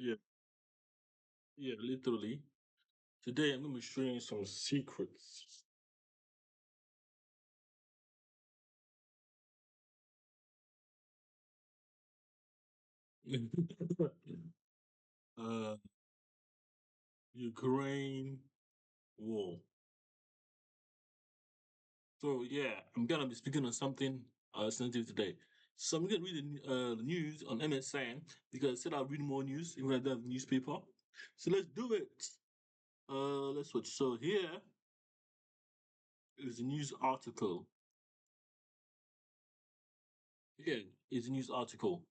Yeah, yeah, literally. Today I'm gonna be showing you some secrets. uh, Ukraine war. So yeah, I'm gonna be speaking on something sensitive today. So I'm gonna read the news on MSN because I said I'll read more news even though I don't have newspaper. So let's do it. Let's switch. So here is a news article. Here is a news article.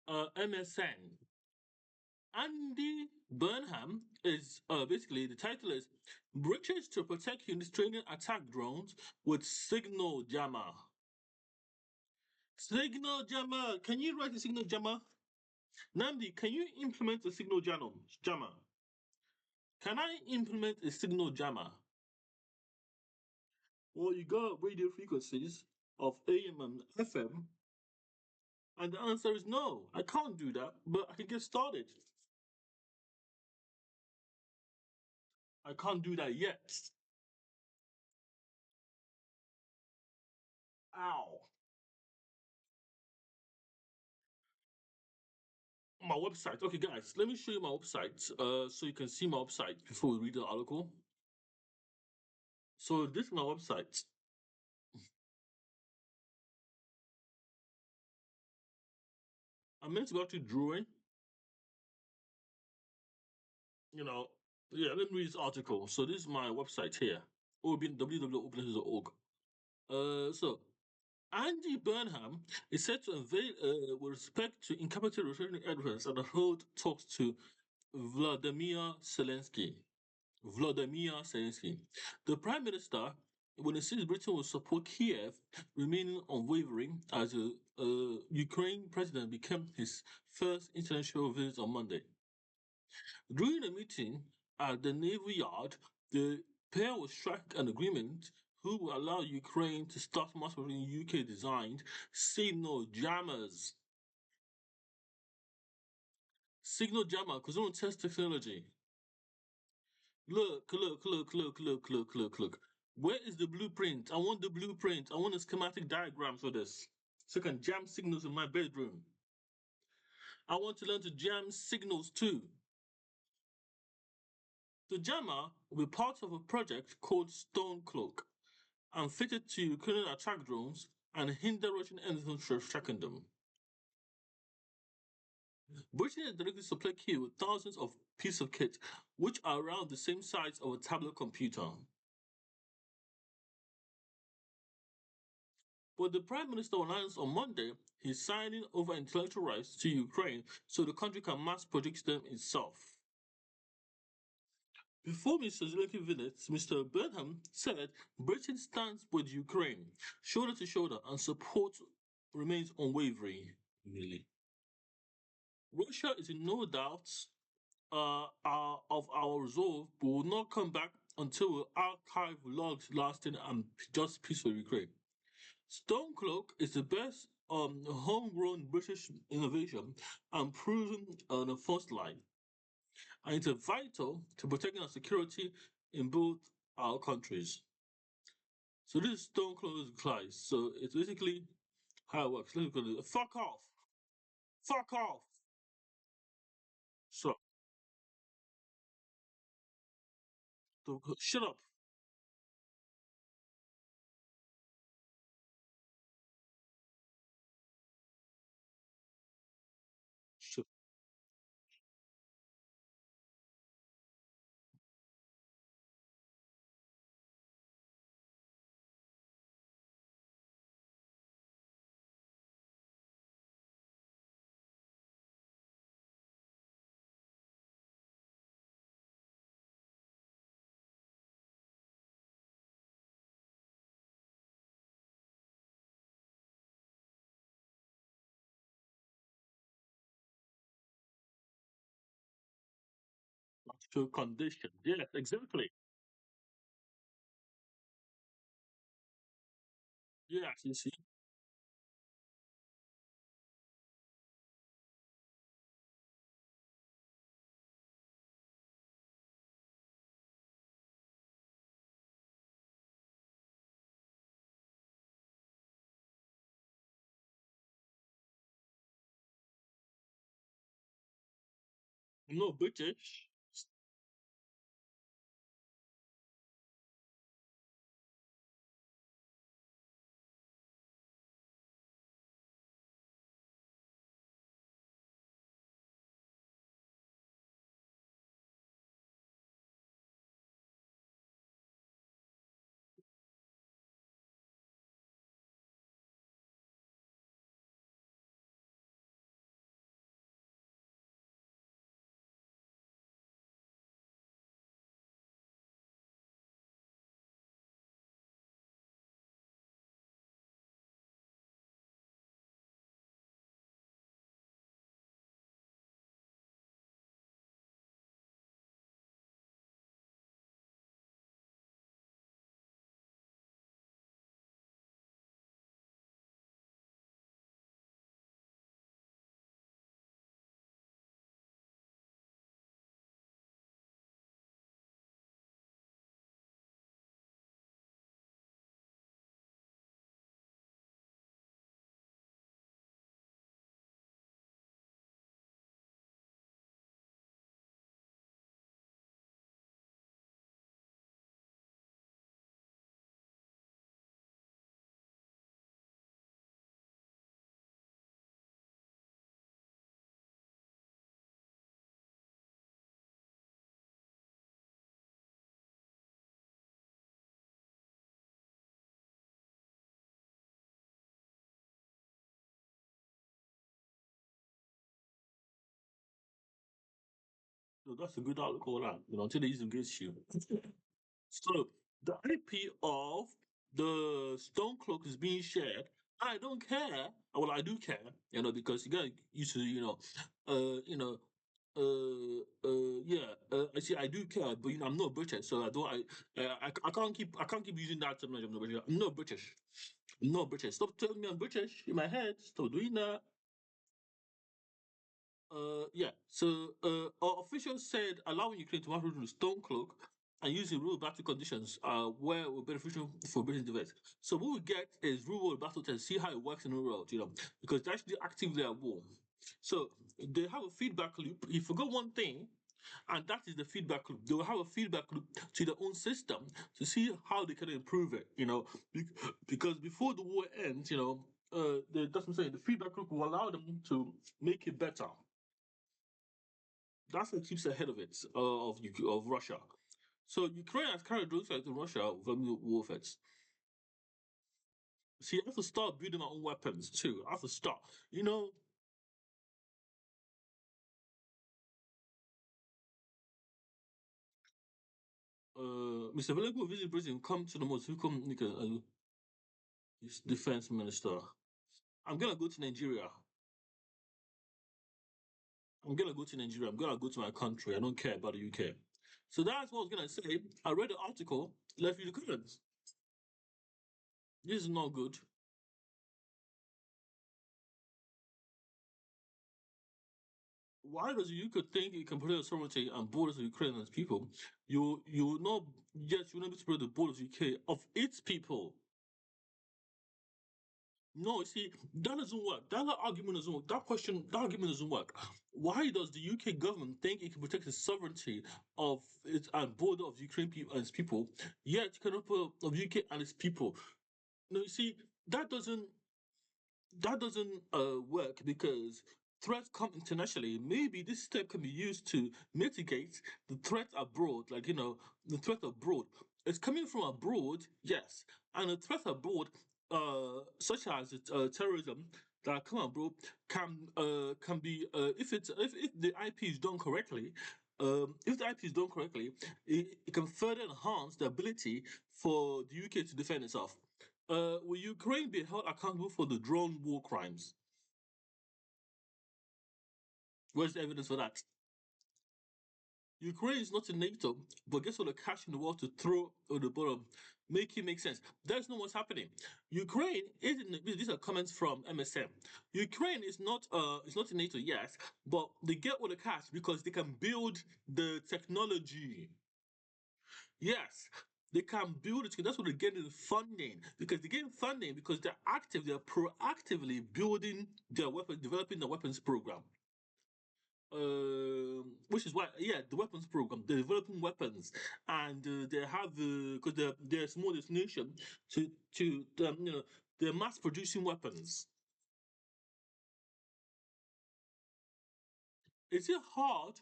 MSN. Andy Burnham is basically the title is British to protect Ukrainian attack drones with signal jammer. Signal jammer. Can you write a signal jammer? Namdi, can you implement a signal jammer? Can I implement a signal jammer? Well, you got radio frequencies of AM and FM, and the answer is no. I can't do that, but I can get started. I can't do that yet. Ow. My website. Okay, guys, let me show you my website so you can see my website before we read the article. So this is my website. I'm meant to be actually drawing, you know. Yeah, let me read this article. So this is my website here. www.openness.org. So Andy Burnham is said to unveil with respect to incapacitated returning evidence and hold talks to Vladimir Zelensky. Vladimir Zelensky. The Prime Minister, when it says Britain will support Kiev, remaining unwavering as a Ukraine president became his first international visit on Monday. During a meeting at the Naval Yard, the pair will strike an agreement who will allow Ukraine to start mass producing UK designed signal jammers. Signal jammer, because they want to test technology. Look. Where is the blueprint? I want the blueprint. I want a schematic diagram for this. So I can jam signals in my bedroom. I want to learn to jam signals too. The jammer will be part of a project called Stone Cloak and fitted to Ukrainian attack drones and hinder Russian enemies from tracking them. Britain has directly supplied Kyiv with thousands of pieces of kit, which are around the same size of a tablet computer. But the Prime Minister announced on Monday he's signing over intellectual rights to Ukraine so the country can mass produce them itself. Before Mr. Zelensky visits, Mr. Burnham said Britain stands with Ukraine, shoulder to shoulder, and support remains unwavering. Really. Russia is in no doubt of our resolve, but will not come back until we archive logs lasting and just peace for Ukraine. Stonecloak is the best homegrown British innovation and proven on the first line, and it's vital to protecting our security in both our countries. So this is Stonecloak's class. So it's basically how it works. Let's look at it. Fuck off! Fuck off! So, shut up! Shut. To condition. Yes, exactly. Yes, you see. I'm not British. So that's a good article, that, until they use against you. So the IP of the Stone Cloak is being shared. I don't care. Well, I do care, because you got used to, yeah. I see. I do care, but I'm not British, so I don't. I can't keep using that terminology. I'm not British. I'm not British. I'm not British. Stop telling me I'm British in my head. Stop doing that. Yeah. So, our officials said allowing Ukraine to march through the Stone Cloak and using real battle conditions where were beneficial for British defense. So what we get is real world battle to see how it works in the real world, because they're actually actively at war. So they have a feedback loop. You forgot one thing, and that is the feedback loop. They will have a feedback loop to their own system to see how they can improve it. Because before the war ends, that's what I'm saying. The feedback loop will allow them to make it better. That's what keeps ahead of it, of Russia. So Ukraine has carried those to Russia with warfare. See, I have to start building my own weapons too. I have to start. You know, Mr. Vela will visit Britain, come to the most who come his defense minister. I'm gonna go to Nigeria. I'm gonna go to Nigeria. I'm gonna go to my country. I don't care about the UK. So that's what I was gonna say. I read the article. Let's read the comments. This is not good. Why does the UK think it can protect sovereignty and borders of Ukraine and its people? You will not, yes, you will not be to protect the borders of UK of its people. No, see, that doesn't work. That argument doesn't work. That argument doesn't work. Why does the UK government think it can protect the sovereignty of its and border of Ukraine people and its people, yet it cannot put of UK and its people? No, you see, that doesn't work because threats come internationally. Maybe this step can be used to mitigate the threat abroad. Like, the threat abroad. It's coming from abroad, yes, and the threat abroad, such as terrorism that come abroad, can be if the IP is done correctly. If the IP is done correctly, it can further enhance the ability for the UK to defend itself. Will Ukraine be held accountable for the drone war crimes? Where's the evidence for that? Ukraine is not in NATO, but guess what? The cash in the world to throw on the bottom, make it make sense. That's not what's happening. Ukraine isn't. These are comments from MSM. Ukraine is not in NATO, yes, but they get all the cash because they can build the technology. Yes, they can build it. That's what they're getting funding because they're getting funding because they're active. They're proactively building their weapons, developing the weapons program. which is why, yeah, the weapons program, they're developing weapons, and they have because they're a small destination to they're mass producing weapons. Is it hard,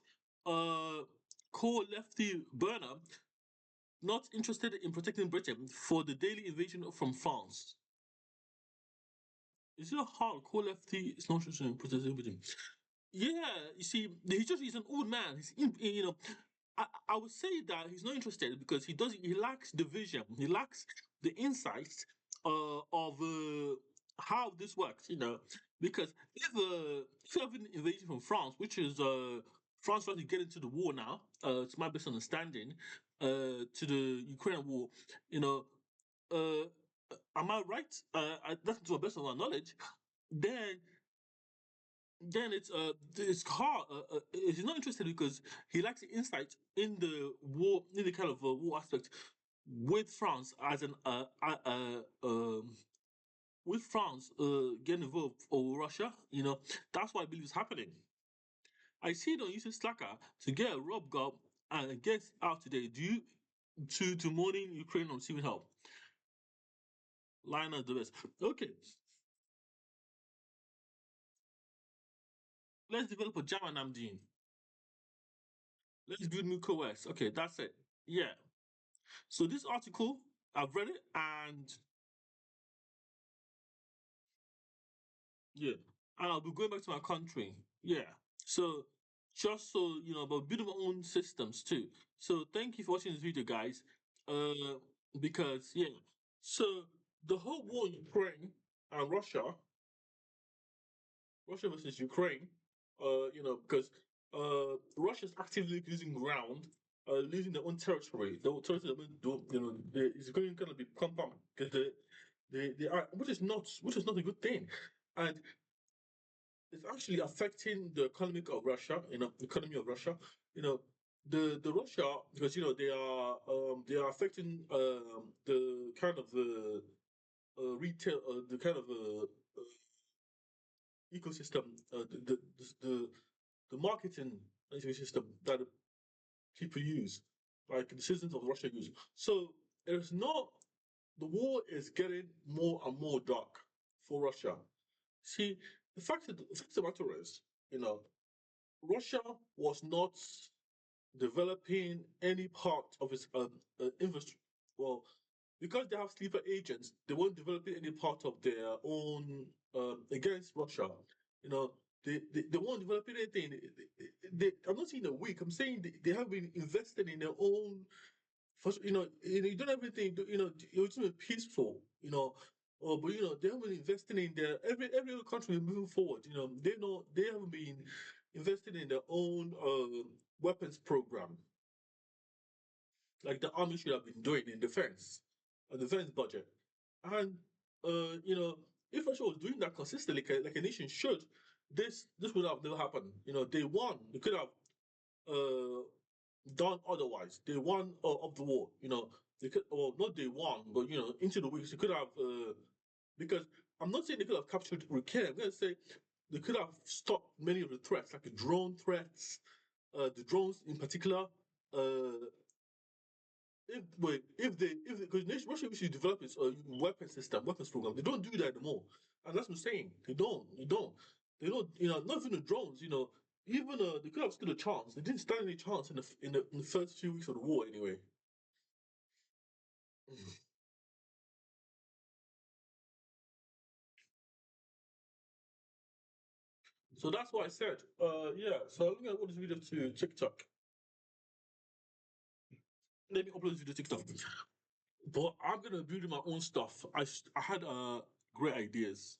uh, core lefty Bernard not interested in protecting Britain for the daily invasion from France? Is it hard core lefty is not interested in protecting Britain? Yeah, you see, he's an old man. I would say that he's not interested because he lacks the vision, he lacks the insight of how this works. Because if you have an invasion from France, which is France trying to get into the war now, it's my best understanding, to the Ukraine war, you know, uh, am I right? That's to the best of my knowledge. Then it's hard. He's not interested because he lacks the insight in the war, in the kind of war aspect with France as an with France getting involved or Russia. That's what I believe is happening. I see it on YouTube Slacker to get a Rob Gob and get out today. Do you to morning Ukraine on receiving help? Line of the best. Okay, let's develop a Java Namdeen. Let's build Muko West. Okay, that's it. Yeah. So this article, I've read it, and yeah, and I'll be going back to my country. Yeah. So just so you know, but building my own systems too. So thank you for watching this video, guys. Because yeah, so the whole war in Ukraine and Russia versus Ukraine, because Russia's actively losing ground, losing their own territory. The territory is going to be compound because they are, which is not a good thing, and it's actually affecting the economy of Russia. You know, the Russia because they are affecting the kind of the retail the kind of ecosystem the marketing ecosystem that people use, like the citizens of Russia use. So it's not the war is getting more and more dark for Russia. See, the fact of the matter is, you know, Russia was not developing any part of its industry. Well, because they have sleeper agents, they won't develop any part of their own against Russia. You know, they won't develop anything. I'm not saying they're weak. I'm saying they have been invested in their own. You don't have anything. You're just peaceful. But they haven't been investing in their every other country moving forward. They haven't been invested in their own weapons program like the army should have been doing in defense, a defense budget. And if Russia was doing that consistently, like a nation should, this would have never happened. They won. They could have uh, done otherwise. They won of the war. They could, or not they won, but into the weeks they could have. Because I'm not saying they could have captured Ukraine. I'm going to say they could have stopped many of the threats, like the drone threats, the drones in particular. If because Russia should develop its weapon system, weapons program, they don't do that anymore, and that's what I'm saying. They don't. Not even the drones. Even they could have stood a chance. They didn't stand any chance in the first few weeks of the war anyway. So that's what I said. Yeah. So I'm gonna upload this video to TikTok. Let me upload this video to TikTok. But I'm gonna build my own stuff. I had great ideas.